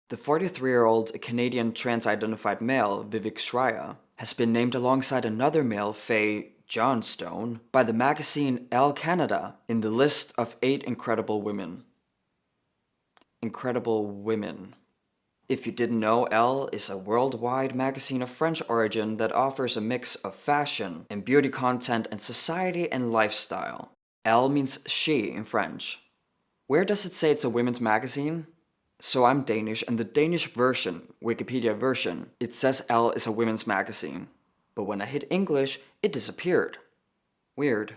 The 43-year-old Canadian trans-identified male, Vivek Shraya, has been named alongside another male, Faye Johnstone, by the magazine ELLE Canada in the list of 8 incredible women. Incredible women. If you didn't know, ELLE is a worldwide magazine of French origin that offers a mix of fashion and beauty content and society and lifestyle. Elle means she in French. Where does it say it's a women's magazine? So I'm Danish, and the Danish version, Wikipedia version, it says ELLE is a women's magazine. But when I hit English, it disappeared. Weird.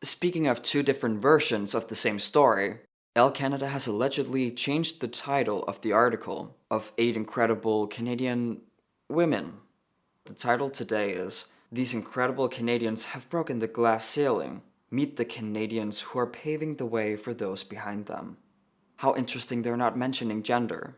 Speaking of 2 different versions of the same story, ELLE Canada has allegedly changed the title of the article of 8 incredible Canadian women. The title today is, "These incredible Canadians have broken the glass ceiling. Meet the Canadians who are paving the way for those behind them." How interesting they're not mentioning gender.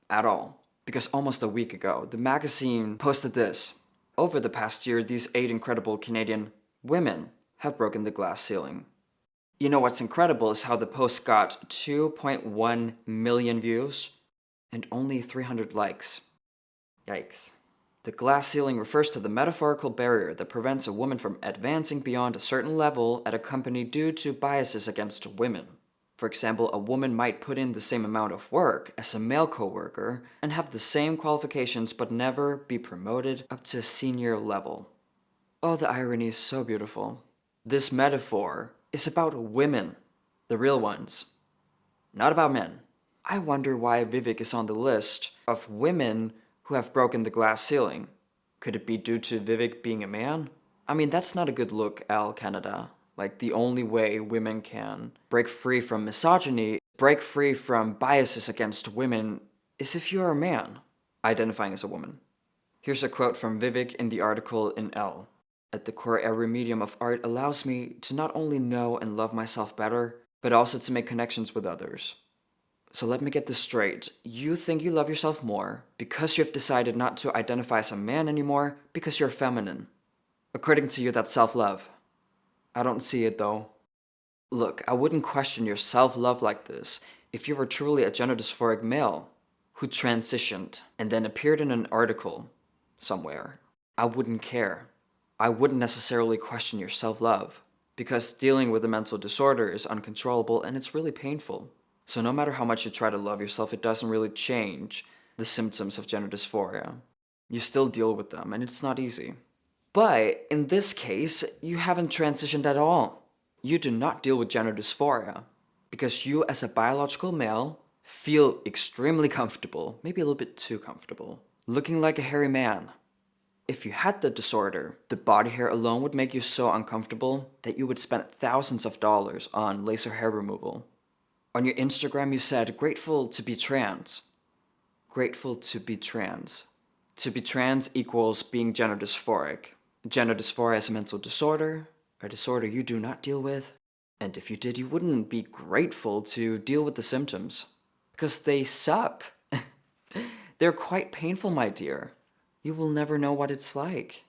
At all. Because almost a week ago, the magazine posted this. Over the past year, these 8 incredible Canadian women have broken the glass ceiling. You know what's incredible is how the post got 2.1 million views and only 300 likes. Yikes. The glass ceiling refers to the metaphorical barrier that prevents a woman from advancing beyond a certain level at a company due to biases against women. For example, a woman might put in the same amount of work as a male coworker and have the same qualifications but never be promoted up to a senior level. Oh, the irony is so beautiful. This metaphor is about women, the real ones, not about men. I wonder why Vivek is on the list of women who have broken the glass ceiling. Could it be due to Vivek being a man? I mean, that's not a good look, ELLE Canada. Like, the only way women can break free from misogyny, break free from biases against women, is if you're a man, identifying as a woman. Here's a quote from Vivek in the article in ELLE. "At the core, every medium of art allows me to not only know and love myself better, but also to make connections with others." So let me get this straight. You think you love yourself more because you've decided not to identify as a man anymore because you're feminine. According to you, that's self-love. I don't see it though. Look, I wouldn't question your self-love like this if you were truly a gender dysphoric male who transitioned and then appeared in an article somewhere. I wouldn't care. I wouldn't necessarily question your self-love because dealing with a mental disorder is uncontrollable and it's really painful. So no matter how much you try to love yourself, it doesn't really change the symptoms of gender dysphoria. You still deal with them and it's not easy. But in this case, you haven't transitioned at all. You do not deal with gender dysphoria because you as a biological male feel extremely comfortable, maybe a little bit too comfortable, looking like a hairy man. If you had the disorder, the body hair alone would make you so uncomfortable that you would spend thousands of dollars on laser hair removal. On your Instagram, you said, "Grateful to be trans." Grateful to be trans. To be trans equals being gender dysphoric. Gender dysphoria is a mental disorder, a disorder you do not deal with. And if you did, you wouldn't be grateful to deal with the symptoms. Because they suck. They're quite painful, my dear. You will never know what it's like.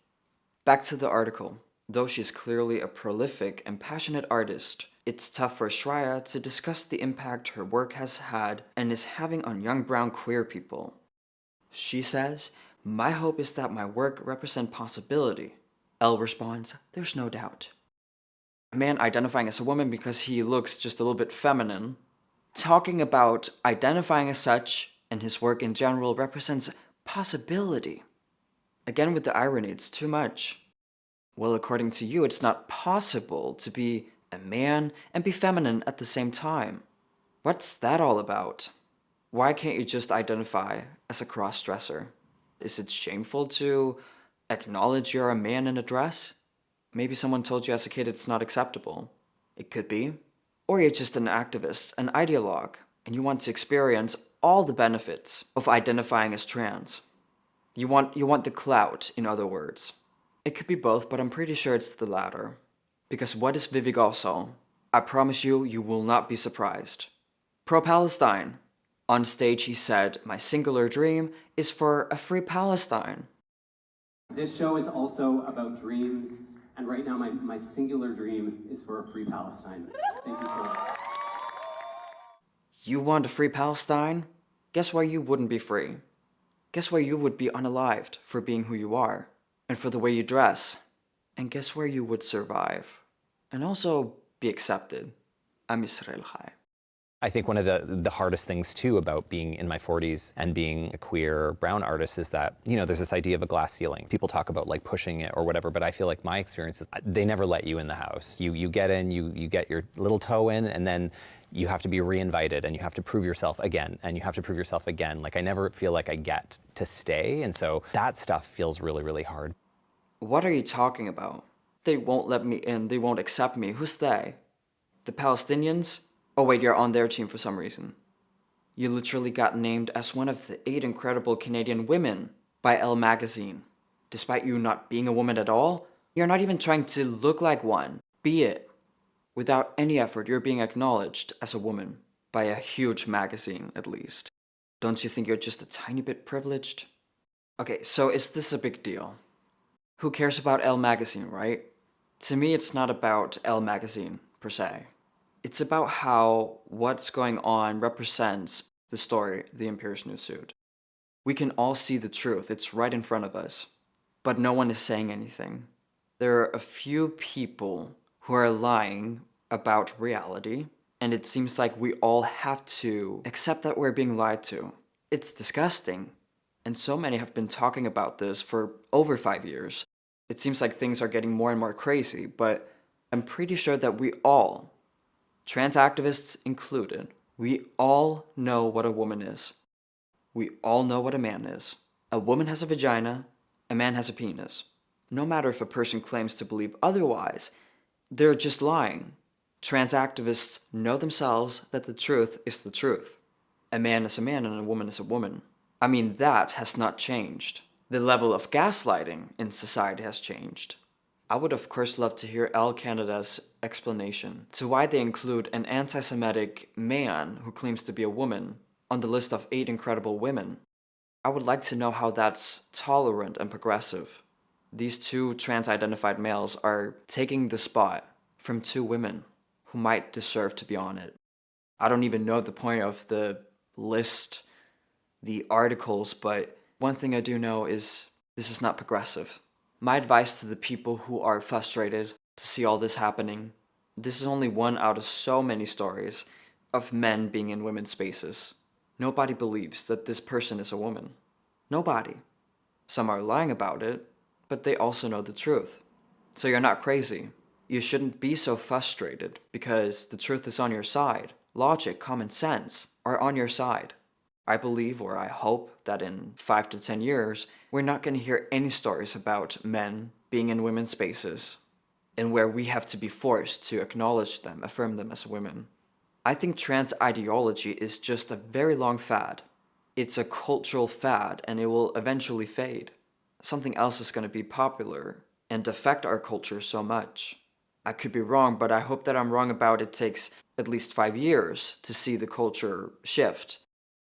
Back to the article. Though she's clearly a prolific and passionate artist, it's tough for Shraya to discuss the impact her work has had and is having on young brown queer people. She says, "My hope is that my work represents possibility." Elle responds, "There's no doubt." A man identifying as a woman because he looks just a little bit feminine, talking about identifying as such and his work in general represents possibility. Again with the irony, it's too much. Well, according to you, it's not possible to be a man and be feminine at the same time. What's that all about? Why can't you just identify as a cross-dresser? Is it shameful to acknowledge you're a man in a dress? Maybe someone told you as a kid it's not acceptable. It could be. Or you're just an activist, an ideologue, and you want to experience all the benefits of identifying as trans. You want the clout, in other words. It could be both, but I'm pretty sure it's the latter. Because what is Vivek also? I promise you, you will not be surprised. Pro-Palestine. On stage he said, "My singular dream is for a free Palestine." This show is also about dreams, and right now my singular dream is for a free Palestine. Thank you so much. You want a free Palestine? Guess why you wouldn't be free? Guess why you would be unalived for being who you are and for the way you dress? And guess where you would survive and also be accepted? I'm Israel Chai. I think one of the hardest things too about being in my 40s and being a queer brown artist is that, you know, there's this idea of a glass ceiling. People talk about like pushing it or whatever, but I feel like my experience is they never let you in the house. You get in, you get your little toe in, and then you have to be reinvited and you have to prove yourself again and you have to prove yourself again. Like I never feel like I get to stay, and so that stuff feels really, really hard. What are you talking about? They won't let me in, they won't accept me. Who's they? The Palestinians? Oh wait, you're on their team for some reason. You literally got named as one of the 8 incredible Canadian women by ELLE magazine. Despite you not being a woman at all, you're not even trying to look like one. Be it. Without any effort, you're being acknowledged as a woman. By a huge magazine, at least. Don't you think you're just a tiny bit privileged? Okay, so is this a big deal? Who cares about ELLE magazine, right? To me, it's not about ELLE magazine, per se. It's about how what's going on represents the story, the Imperious New Suit. We can all see the truth, it's right in front of us. But no one is saying anything. There are a few people who are lying about reality, and it seems like we all have to accept that we're being lied to. It's disgusting. And so many have been talking about this for over 5 years. It seems like things are getting more and more crazy, but I'm pretty sure that we all, trans activists included, we all know what a woman is. We all know what a man is. A woman has a vagina, a man has a penis. No matter if a person claims to believe otherwise, they're just lying. Trans activists know themselves that the truth is the truth. A man is a man and a woman is a woman. I mean, that has not changed. The level of gaslighting in society has changed. I would of course love to hear ELLE Canada's explanation to why they include an anti-Semitic man who claims to be a woman on the list of 8 incredible women. I would like to know how that's tolerant and progressive. These 2 trans-identified males are taking the spot from 2 women who might deserve to be on it. I don't even know the point of the list, the articles, but one thing I do know is this is not progressive. My advice to the people who are frustrated to see all this happening, this is only one out of so many stories of men being in women's spaces. Nobody believes that this person is a woman. Nobody. Some are lying about it, but they also know the truth. So you're not crazy. You shouldn't be so frustrated because the truth is on your side. Logic, common sense are on your side. I believe, or I hope, that in 5 to 10 years, we're not going to hear any stories about men being in women's spaces and where we have to be forced to acknowledge them, affirm them as women. I think trans ideology is just a very long fad. It's a cultural fad and it will eventually fade. Something else is going to be popular and affect our culture so much. I could be wrong, but I hope that I'm wrong about it takes at least 5 years to see the culture shift.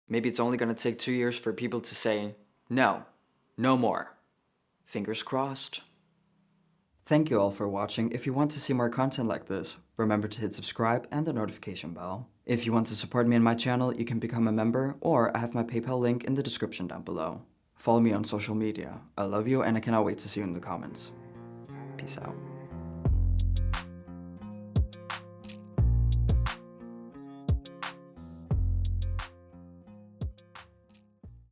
Maybe it's only going to take 2 years for people to say, no, no more. Fingers crossed. Thank you all for watching. If you want to see more content like this, remember to hit subscribe and the notification bell. If you want to support me and my channel, you can become a member, or I have my PayPal link in the description down below. Follow me on social media. I love you and I cannot wait to see you in the comments. Peace out.